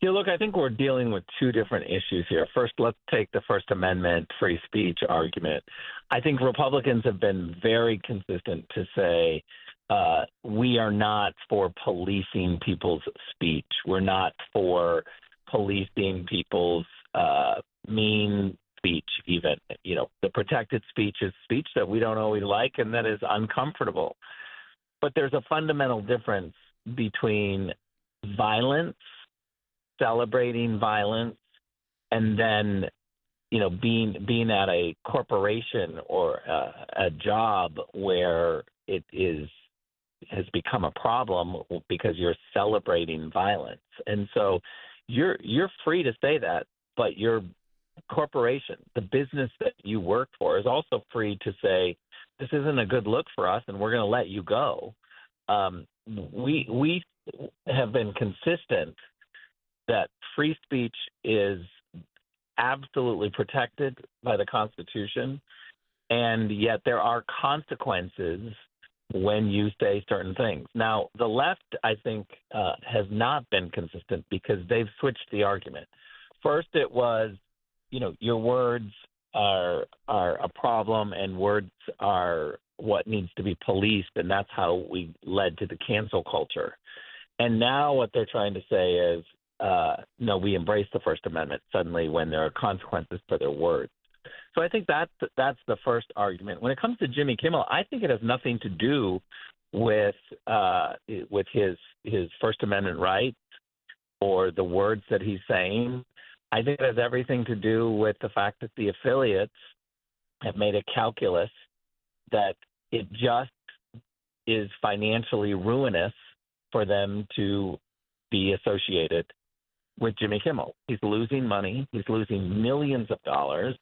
Speaker 26: Yeah, look, I think we're dealing with two different issues here. First, let's take the First Amendment free speech argument. I think Republicans have been very consistent to say we are not for policing people's speech. We're not for policing people's mean speech even. The protected speech is speech that we don't always like and that is uncomfortable. But there's a fundamental difference between violence, celebrating violence, and then, being at a corporation or a job where it has become a problem because you're celebrating violence. And so you're free to say that, but your corporation, the business that you work for, is also free to say, this isn't a good look for us and we're going to let you go. We have been consistent that free speech is absolutely protected by the Constitution, and yet there are consequences when you say certain things. Now, the left, I think, has not been consistent because they've switched the argument. First, it was, your words are a problem and words are what needs to be policed, and that's how we led to the cancel culture. And now what they're trying to say is, no, we embrace the First Amendment suddenly when there are consequences for their words. So I think that's the first argument. When it comes to Jimmy Kimmel, I think it has nothing to do with his First Amendment rights or the words that he's saying. I think it has everything to do with the fact that the affiliates have made a calculus that it just is financially ruinous for them to be associated with Jimmy Kimmel. He's losing money. He's losing millions of dollars.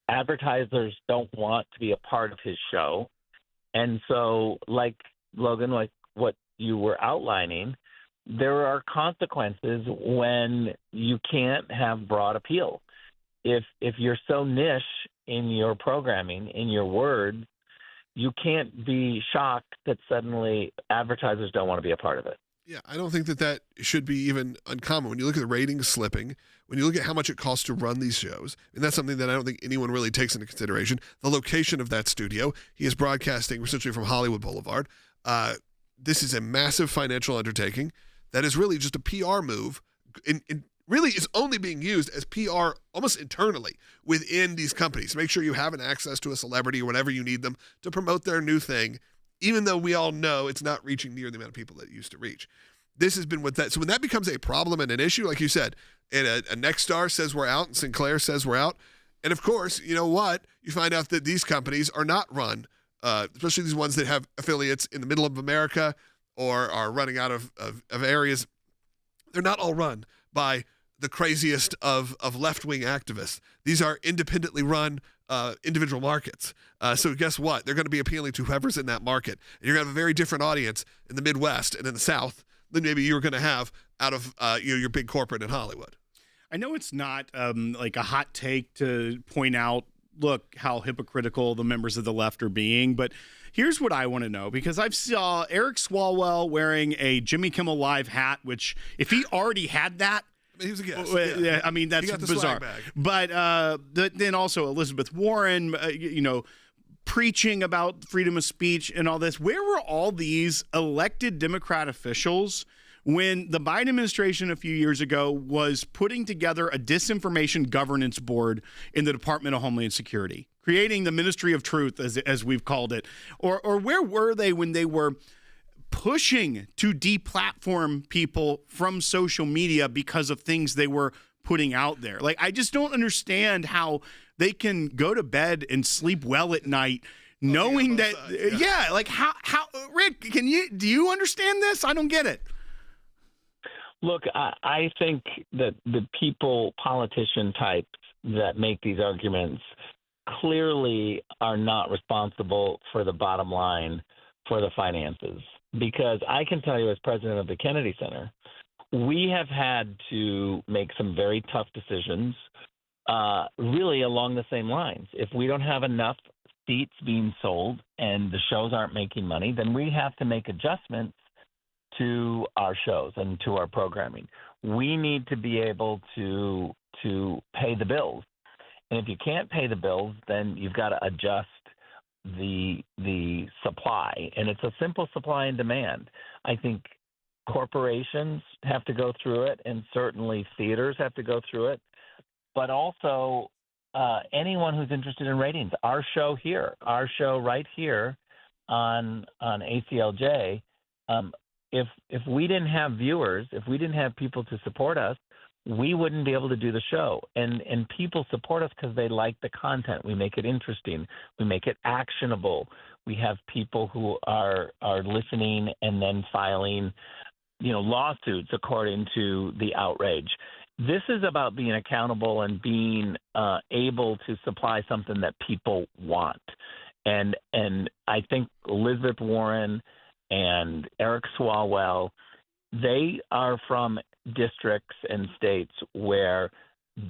Speaker 26: Advertisers don't want to be a part of his show. And so, like Logan, like what you were outlining, there are consequences when you can't have broad appeal. If you're so niche in your programming, in your words, you can't be shocked that suddenly advertisers don't want to be a part of it.
Speaker 1: Yeah, I don't think that should be even uncommon. When you look at the ratings slipping, when you look at how much it costs to run these shows, and that's something that I don't think anyone really takes into consideration, the location of that studio. He is broadcasting essentially from Hollywood Boulevard. This is a massive financial undertaking that is really just a PR move, and really is only being used as PR almost internally within these companies to make sure you have an access to a celebrity or whatever you need them to promote their new thing, even though we all know it's not reaching near the amount of people that it used to reach. This has been what that. So when that becomes a problem and an issue, like you said, and a Nexstar says we're out and Sinclair says we're out, and of course, you know what? You find out that these companies are not run, especially these ones that have affiliates in the middle of America or are running out of areas. They're not all run by the craziest of left-wing activists. These are independently run individual markets. So guess what? They're going to be appealing to whoever's in that market. And you're going to have a very different audience in the Midwest and in the South than maybe you're going to have out of your big corporate in Hollywood.
Speaker 9: I know it's not like a hot take to point out, look, how hypocritical the members of the left are being, but here's what I want to know, because I've saw Eric Swalwell wearing a Jimmy Kimmel Live hat, which if he already had that,
Speaker 1: he was a guest.
Speaker 9: Yeah. I mean, that's bizarre. But then also Elizabeth Warren, preaching about freedom of speech and all this. Where were all these elected Democrat officials when the Biden administration a few years ago was putting together a disinformation governance board in the Department of Homeland Security, creating the Ministry of Truth, as we've called it? Or where were they when they were pushing to deplatform people from social media because of things they were putting out there? Like, I just don't understand how they can go to bed and sleep well at night knowing that, like how Rick, do you understand this? I don't get it.
Speaker 26: Look, I think that the politician types that make these arguments clearly are not responsible for the bottom line, for the finances. Because I can tell you, as president of the Kennedy Center, we have had to make some very tough decisions, really along the same lines. If we don't have enough seats being sold and the shows aren't making money, then we have to make adjustments to our shows and to our programming. We need to be able to pay the bills. And if you can't pay the bills, then you've got to adjust the supply, and it's a simple supply and demand. I think corporations have to go through it, and certainly theaters have to go through it, but also anyone who's interested in ratings. Our show right here on ACLJ, if we didn't have viewers, if we didn't have people to support us, we wouldn't be able to do the show. And people support us because they like the content. We make it interesting. We make it actionable. We have people who are listening and then filing, lawsuits according to the outrage. This is about being accountable and being able to supply something that people want. And I think Elizabeth Warren and Eric Swalwell, they are from districts and states where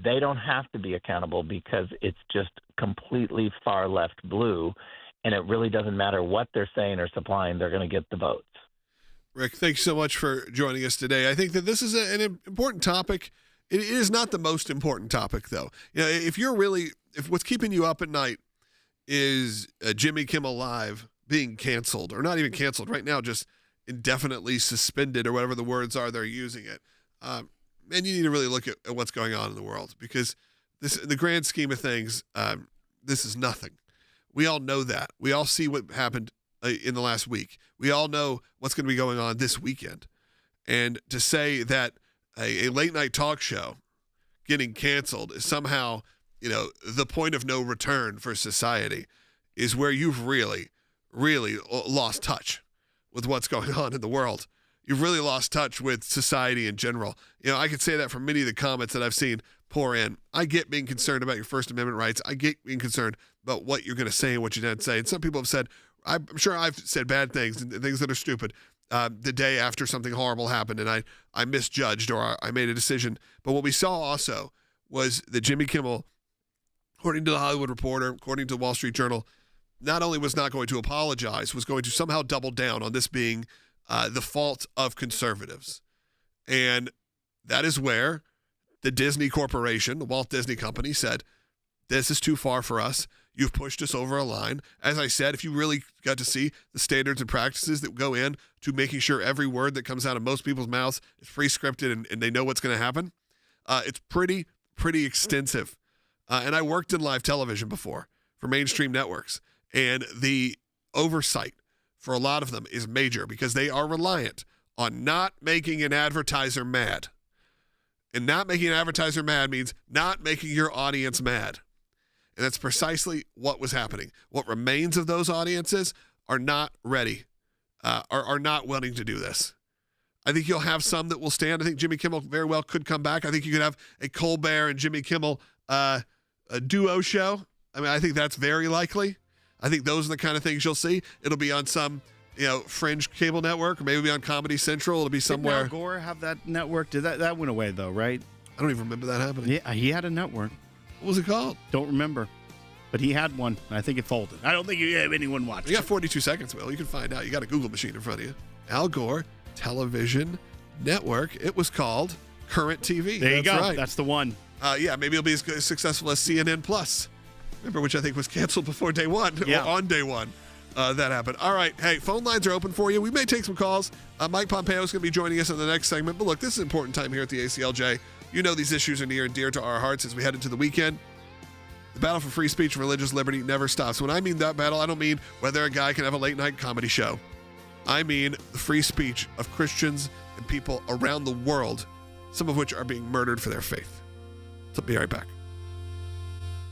Speaker 26: they don't have to be accountable because it's just completely far left blue, and it really doesn't matter what they're saying or supplying, they're going to get the votes.
Speaker 1: Rick, thanks so much for joining us today. I think that this is an important topic. It is not the most important topic, though. If what's keeping you up at night is Jimmy Kimmel Live being canceled, or not even canceled right now, just indefinitely suspended, or whatever the words are they're using it. And you need to really look at what's going on in the world, because this, in the grand scheme of things, this is nothing. We all know that. We all see what happened in the last week. We all know what's going to be going on this weekend. And to say that a late night talk show getting canceled is somehow, the point of no return for society is where you've really, really lost touch with what's going on in the world. You've really lost touch with society in general. I could say that from many of the comments that I've seen pour in. I get being concerned about your First Amendment rights. I get being concerned about what you're going to say and what you didn't say. And some people have said, I'm sure I've said bad things and things that are stupid the day after something horrible happened, and I misjudged, or I made a decision. But what we saw also was that Jimmy Kimmel, according to the Hollywood Reporter, according to the Wall Street Journal, not only was not going to apologize, was going to somehow double down on this being the fault of conservatives. And that is where the Disney Corporation, the Walt Disney Company, said, this is too far for us. You've pushed us over a line. As I said, if you really got to see the standards and practices that go in to making sure every word that comes out of most people's mouths is pre-scripted and they know what's going to happen, it's pretty extensive. And I worked in live television before for mainstream networks, and the oversight for a lot of them is major, because they are reliant on not making an advertiser mad. And not making an advertiser mad means not making your audience mad. And that's precisely what was happening. What remains of those audiences are not ready, are not willing to do this. I think you'll have some that will stand. I think Jimmy Kimmel very well could come back. I think you could have a Colbert and Jimmy Kimmel a duo show. I mean, I think that's very likely. I think those are the kind of things you'll see. It'll be on some, fringe cable network, or maybe be on Comedy Central. It'll be somewhere.
Speaker 9: Didn't Al Gore have that network? That went away though, right?
Speaker 1: I don't even remember that happening.
Speaker 9: Yeah, he had a network.
Speaker 1: What was it called?
Speaker 9: Don't remember. But he had one. I think it folded. I don't think anyone watched it.
Speaker 1: You got 42 seconds, Will. You can find out. You got a Google machine in front of you. Al Gore Television Network. It was called Current TV.
Speaker 9: There you go.
Speaker 1: Right.
Speaker 9: That's the one.
Speaker 1: Yeah, maybe it'll be as successful as CNN Plus. Remember, which I think was canceled before day one, or on day one. That happened. All right. Hey, phone lines are open for you. We may take some calls. Mike Pompeo is going to be joining us in the next segment. But look, this is an important time here at the ACLJ. You know these issues are near and dear to our hearts as we head into the weekend. The battle for free speech and religious liberty never stops. When I mean that battle, I don't mean whether a guy can have a late-night comedy show. I mean the free speech of Christians and people around the world, some of which are being murdered for their faith. So be right back.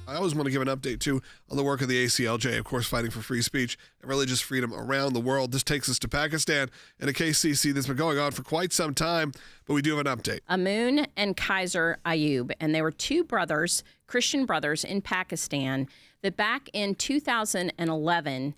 Speaker 1: I always want to give an update, too, on the work of the ACLJ, of course, fighting for free speech and religious freedom around the world. This takes us to Pakistan and a KCC that's been going on for quite some time, but we do have an update.
Speaker 2: Amun and Kaiser Ayub, and they were two brothers, Christian brothers in Pakistan, that back in 2011,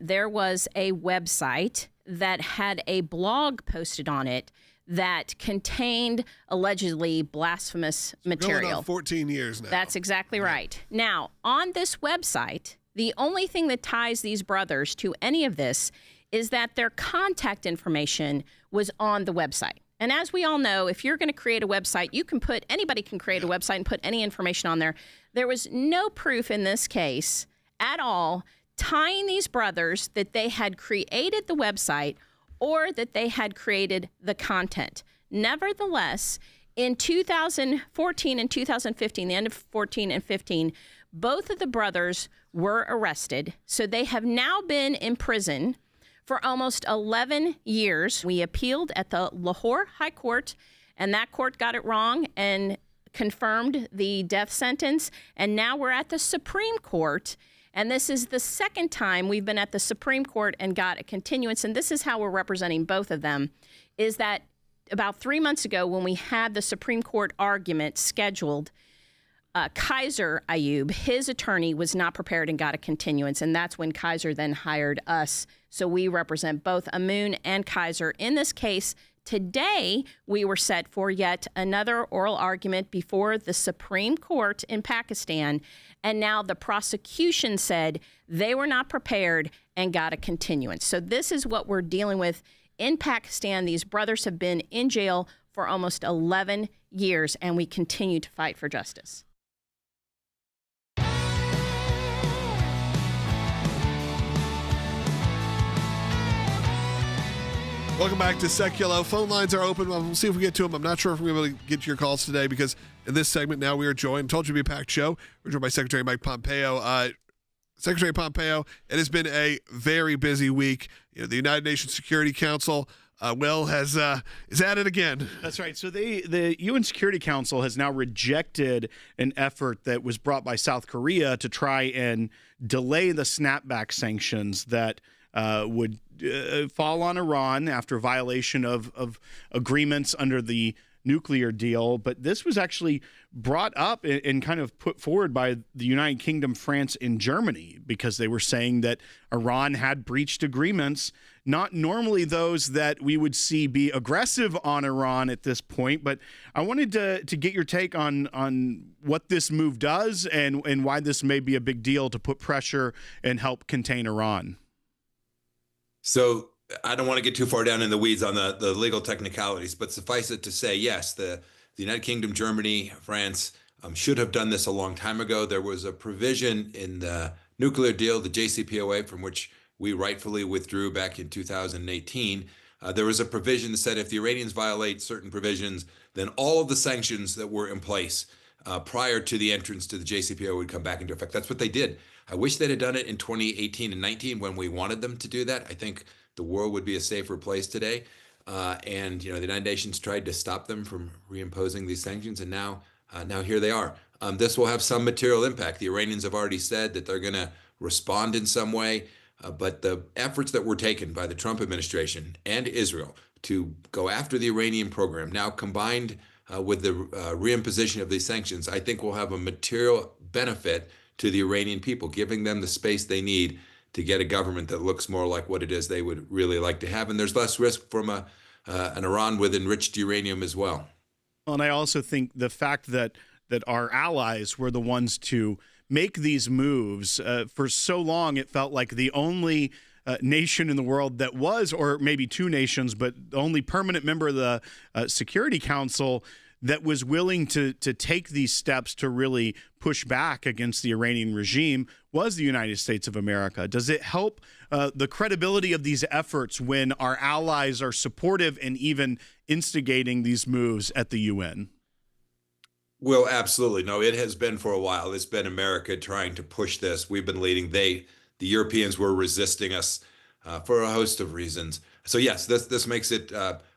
Speaker 2: there was a website that had a blog posted on it that contained allegedly blasphemous material.
Speaker 1: Going on 14 years now.
Speaker 2: That's exactly right. Now, on this website, the only thing that ties these brothers to any of this is that their contact information was on the website. And as we all know, if you're going to create a website, anybody can create a website and put any information on there. There was no proof in this case at all tying these brothers that they had created the website or that they had created the content. Nevertheless, in 2014 and 2015, the end of 14 and 15, both of the brothers were arrested. So they have now been in prison for almost 11 years. We appealed at the Lahore High Court, and that court got it wrong and confirmed the death sentence. And now we're at the Supreme Court. And this is the second time we've been at the Supreme Court and got a continuance. And this is how we're representing both of them, is that about 3 months ago when we had the Supreme Court argument scheduled, Kaiser Ayub, his attorney, was not prepared and got a continuance. And that's when Kaiser then hired us. So we represent both Amun and Kaiser. In this case, today, we were set for yet another oral argument before the Supreme Court in Pakistan. And now the prosecution said they were not prepared and got a continuance. So this is what we're dealing with in Pakistan. These brothers have been in jail for almost 11 years, and we continue to fight for justice.
Speaker 1: Welcome back to Sekulow. Phone lines are open. We'll see if we get to them. I'm not sure if we're going to get to your calls today because in this segment now we are joined, told you to be a packed show. We're joined by Secretary Mike Pompeo. Secretary Pompeo, it has been a very busy week. The United Nations Security Council, Will, is at it again.
Speaker 9: That's right. So the UN Security Council has now rejected an effort that was brought by South Korea to try and delay the snapback sanctions that would fall on Iran after violation of agreements under the nuclear deal. But this was actually brought up and kind of put forward by the United Kingdom, France, and Germany, because they were saying that Iran had breached agreements, not normally those that we would see be aggressive on Iran at this point. But I wanted to get your take on what this move does and why this may be a big deal to put pressure and help contain Iran.
Speaker 3: So I don't want to get too far down in the weeds on the legal technicalities, but suffice it to say, yes, the United Kingdom, Germany, France should have done this a long time ago. There was a provision in the nuclear deal, the JCPOA, from which we rightfully withdrew back in 2018. There was a provision that said if the Iranians violate certain provisions, then all of the sanctions that were in place prior to the entrance to the JCPOA would come back into effect. That's what they did. I wish they'd have done it in 2018 and 19 when we wanted them to do that. I think the world would be a safer place today. And the United Nations tried to stop them from reimposing these sanctions, and now here they are. This will have some material impact. The Iranians have already said that they're going to respond in some way, but the efforts that were taken by the Trump administration and Israel to go after the Iranian program, now combined with the reimposition of these sanctions, I think will have a material benefit to the Iranian people, giving them the space they need to get a government that looks more like what it is they would really like to have. And there's less risk from an Iran with enriched uranium as well.
Speaker 9: And I also think the fact that our allies were the ones to make these moves for so long, it felt like the only nation in the world that was, or maybe two nations, but the only permanent member of the Security Council that was willing to take these steps to really push back against the Iranian regime was the United States of America. Does it help the credibility of these efforts when our allies are supportive and even instigating these moves at the UN?
Speaker 3: Well, absolutely. No, it has been for a while. It's been America trying to push this. We've been leading. The Europeans were resisting us for a host of reasons. So yes, this makes it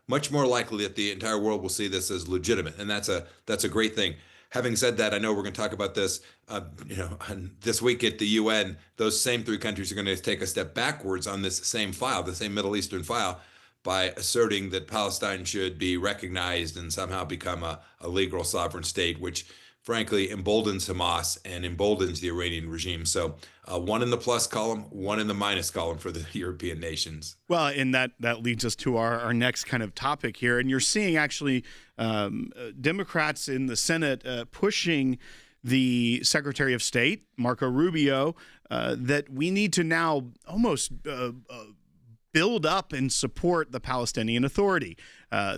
Speaker 3: much more likely that the entire world will see this as legitimate, and that's a great thing. Having said that, I know we're going to talk about this, this week at the UN. Those same three countries are going to take a step backwards on this same file, the same Middle Eastern file, by asserting that Palestine should be recognized and somehow become a legal sovereign state, which frankly emboldens Hamas and emboldens the Iranian regime. So one in the plus column, one in the minus column for the European nations.
Speaker 9: Well, and that leads us to our next kind of topic here. And you're seeing actually Democrats in the Senate pushing the Secretary of State, Marco Rubio, that we need to now almost build up and support the Palestinian Authority.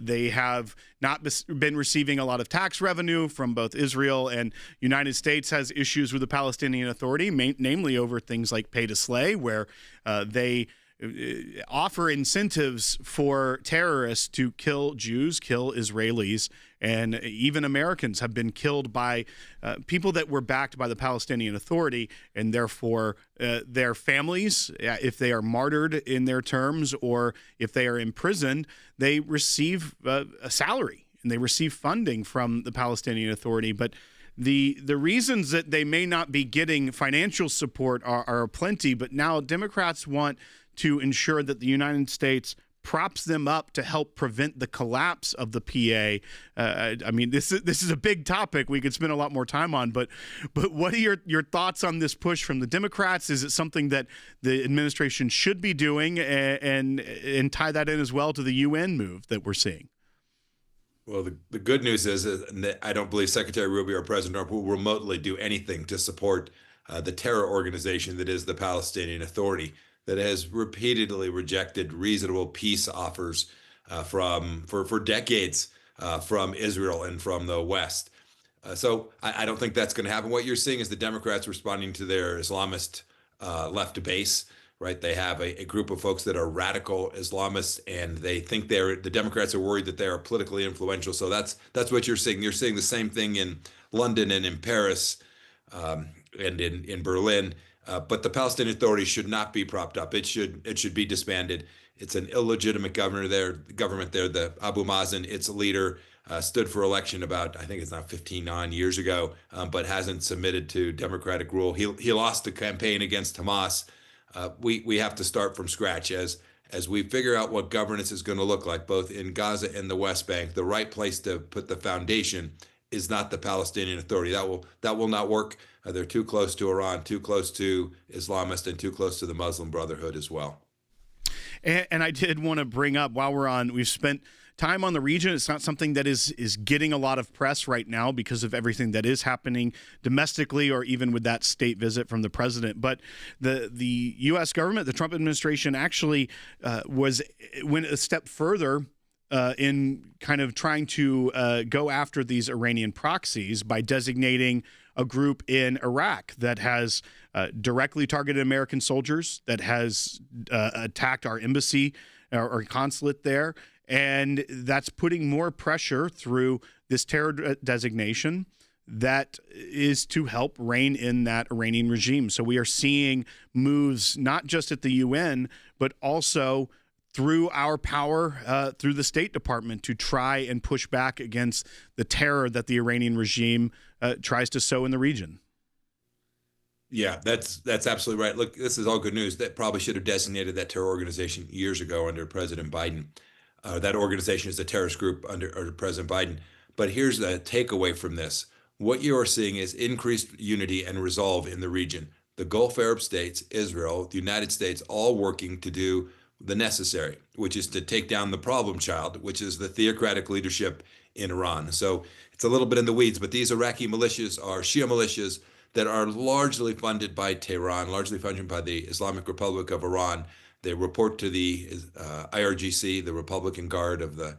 Speaker 9: They have not been receiving a lot of tax revenue from both Israel and United States has issues with the Palestinian Authority, namely over things like pay to slay, where they offer incentives for terrorists to kill Jews, kill Israelis, and even Americans have been killed by people that were backed by the Palestinian Authority, and therefore their families, if they are martyred in their terms or if they are imprisoned, they receive a salary and they receive funding from the Palestinian Authority. But the reasons that they may not be getting financial support are plenty, but now Democrats want to ensure that the United States props them up to help prevent the collapse of the PA. I mean, this is a big topic we could spend a lot more time on, but what are your thoughts on this push from the Democrats? Is it something that the administration should be doing, and tie that in as well to the UN move that we're seeing?
Speaker 3: Well, the good news is that I don't believe Secretary Rubio or President Trump will remotely do anything to support the terror organization that is the Palestinian Authority, that has repeatedly rejected reasonable peace offers for decades from Israel and from the West. So I don't think that's going to happen. What you're seeing is the Democrats responding to their Islamist left base right? They have a group of folks that are radical Islamists, and they think the Democrats are worried that they are politically influential. So that's what you're seeing. You're seeing the same thing in London and in Paris and in Berlin. But the Palestinian Authority should not be propped up. It should be disbanded. It's an illegitimate government there. The Abu Mazen, its leader, stood for election about, I think it's now 15 years ago, but hasn't submitted to democratic rule. He lost the campaign against Hamas. We have to start from scratch as we figure out what governance is going to look like, both in Gaza and the West Bank. The right place to put the foundation is not the Palestinian Authority. That will not work. They're too close to Iran, too close to Islamists, and too close to the Muslim Brotherhood as well.
Speaker 9: And I did want to bring up, while we've spent time on the region. It's not something that is getting a lot of press right now because of everything that is happening domestically, or even with that state visit from the president. But the U.S. government, the Trump administration, actually went a step further in kind of trying to go after these Iranian proxies by designating a group in Iraq that has directly targeted American soldiers, that has attacked our embassy or consulate there. And that's putting more pressure through this terror designation that is to help rein in that Iranian regime. So we are seeing moves not just at the UN, but also through our power, through the State Department, to try and push back against the terror that the Iranian regime tries to sow in the region.
Speaker 3: Yeah, that's absolutely right. Look, this is all good news. That probably should have designated that terror organization years ago under President Biden. That organization is a terrorist group under President Biden. But here's the takeaway from this. What you are seeing is increased unity and resolve in the region. The Gulf Arab states, Israel, the United States, all working to do the necessary, which is to take down the problem child, which is the theocratic leadership in Iran. So it's a little bit in the weeds, but these Iraqi militias are Shia militias that are largely funded by Tehran, largely funded by the Islamic Republic of Iran. They report to the IRGC, the Republican Guard of the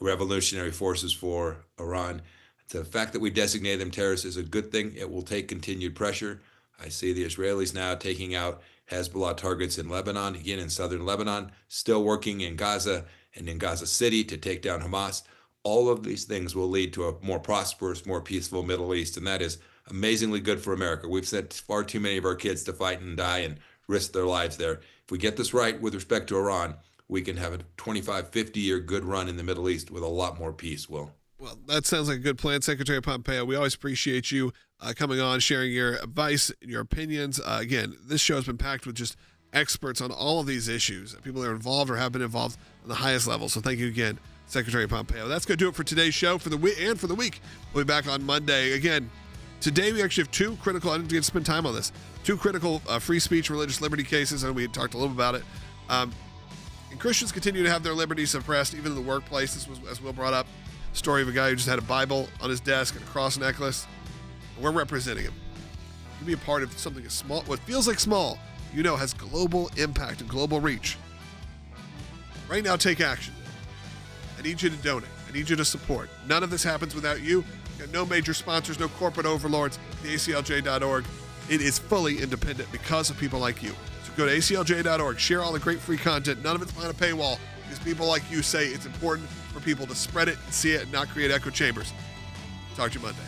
Speaker 3: Revolutionary Forces for Iran. The fact that we designate them terrorists is a good thing. It will take continued pressure. I see the Israelis now taking out Hezbollah targets in Lebanon, again in southern Lebanon, still working in Gaza and in Gaza City to take down Hamas. All of these things will lead to a more prosperous, more peaceful Middle East, and that is amazingly good for America. We've sent far too many of our kids to fight and die and risk their lives there. If we get this right with respect to Iran, we can have a 25, 50-year good run in the Middle East with a lot more peace, Will.
Speaker 1: Well, that sounds like a good plan, Secretary Pompeo. We always appreciate you coming on, sharing your advice and your opinions. Again, this show has been packed with just experts on all of these issues, people that are involved or have been involved on the highest level. So thank you again, Secretary Pompeo. That's going to do it for today's show for the week and for the week. We'll be back on Monday. Again, today we actually have two critical, I didn't get to spend time on this, two critical free speech, religious liberty cases, and we talked a little about it. And Christians continue to have their liberties suppressed, even in the workplace. This was, as Will brought up, a story of a guy who just had a Bible on his desk and a cross necklace. We're representing him. You can be a part of something as small, what feels like small, has global impact and global reach. Right now, take action. I need you to donate. I need you to support. None of this happens without you. We've got no major sponsors, no corporate overlords. The ACLJ.org. It is fully independent because of people like you. So go to ACLJ.org, share all the great free content. None of it's behind a paywall because people like you say it's important for people to spread it and see it and not create echo chambers. Talk to you Monday.